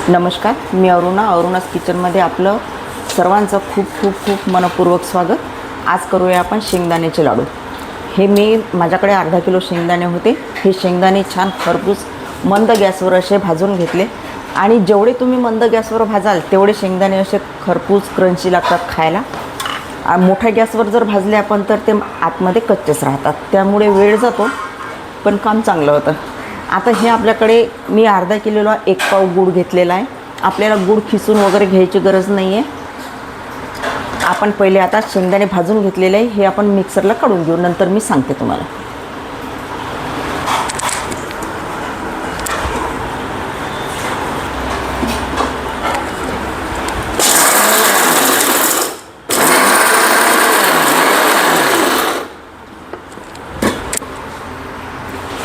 नमस्कार, मी अरुणाज किचनमध्ये आपलं सर्वांचं खूप खूप खूप मनपूर्वक स्वागत. आज करूया आपण शेंगदाण्याचे लाडू. हे मी माझ्याकडे अर्धा किलो शेंगदाणे होते. हे शेंगदाणे छान खरपूस मंद गॅसवर असे भाजून घेतले आणि जेवढे तुम्ही मंद गॅसवर भाजाल तेवढे शेंगदाणे असे खरपूस क्रंची लागतात खायला. मोठ्या गॅसवर जर भाजले आपण तर ते आतमध्ये कच्चेच राहतात, त्यामुळे वेळ जातो पण काम चांगलं होतं. आता हे आपल्याकडे मी अर्धा किलोला 1 पाव गूळ घेतलेला आहे. आपल्याला गूळ खिसून वगैरे घ्यायची गरज नाही आहे. आपण पहिले आता शेंगदाणे भाजून घेतलेले आहे, हे आपण मिक्सरला काढून घेऊ, नंतर मी सांगते तुम्हाला.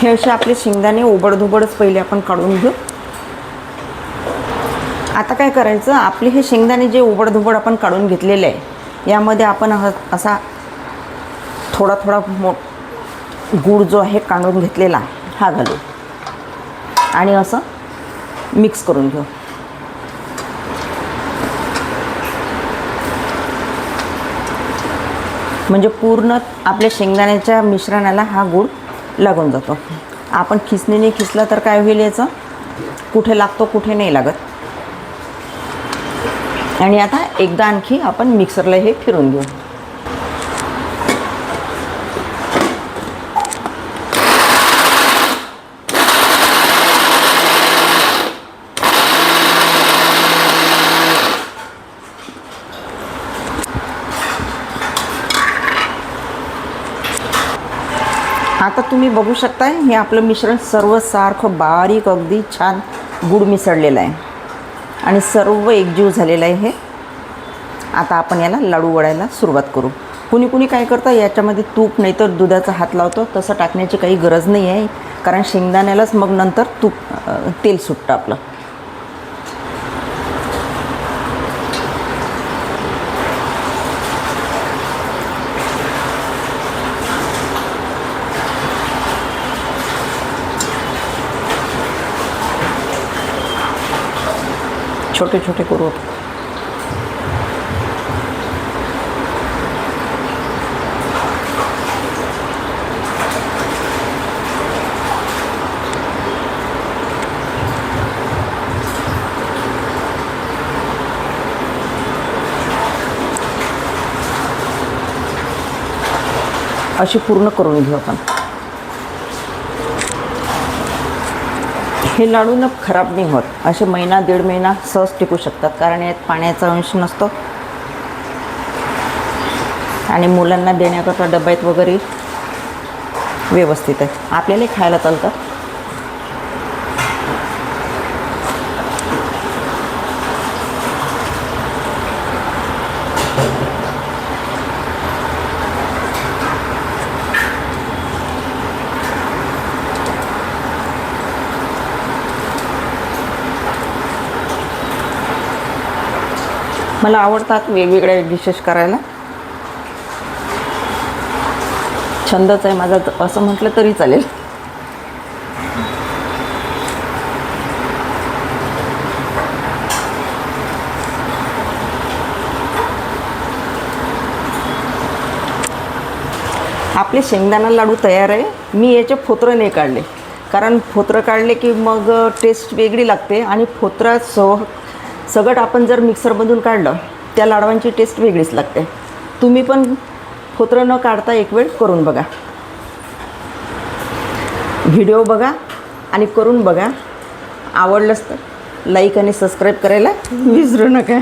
हे असे आपले शेंगदाणे ओबडधोबडच पहिले आपण काढून घेऊ. आता काय करायचं, आपले हे शेंगदाणे जे ओबडधोबड आपण काढून घेतलेले आहे यामध्ये आपण असा थोडा थोडा गूळ जो आहे काढून घेतलेला हा घालू आणि असं मिक्स करून घेऊ. म्हणजे पूर्ण आपल्या शेंगदाण्याच्या मिश्रणाला हा गूळ लागून जातो. आपण खिसणीने खिसला तर काय होईल, याचं कुठे लागतो कुठे नाही लागत. आणि आता एकदा आणखी आपण मिक्सरला हे फिरून घेऊ. आता तुम्ही बघू शकता, हे आपलं मिश्रण सर्व सारखं बारीक अगदी छान गूळ मिसळलेलं आहे आणि सर्व एकजीव झालेलं आहे हे. आता आपण याला लाडू वळायला सुरुवात करू. कुणी कुणी काय करतं, याच्यामध्ये तूप नाही तर दुधाचा हात लावतो. तसं टाकण्याची काही गरज नाही आहे, कारण शेंगदाण्यालाच मग नंतर तेल सुटतं आपलं. छोटे छोटे करू. अशी पूर्ण करून घेऊ आपण. हे लाडू ना खराब नाही होत, असे महिना दीड महिना सहज टिकू शकतात, कारण यात पाण्याचा अंश नसतो आणि मुलांना देण्याकरता डब्यात वगैरे व्यवस्थित आहे. आपल्याला खायला चालतं. मला आवडतात वेगवेगळ्या डिशेस करायला. छंदच आहे माझा असं म्हटलं तरी चालेल. आपले शेंगदाणा लाडू तयार आहे. मी याचे फोतरं नाही काढले, कारण फोतरं काढले की मग टेस्ट वेगळी लागते आणि सगळं आपण जर मिक्सरमधून काढलं त्या लाडवांची टेस्ट वेगळीच लागते. तुम्ही पण फोतरं न काढता एक वेळ करून बघा. व्हिडिओ बघा आणि करून बघा. आवडलंच तर लाईक आणि सबस्क्राईब करायला विसरू नका.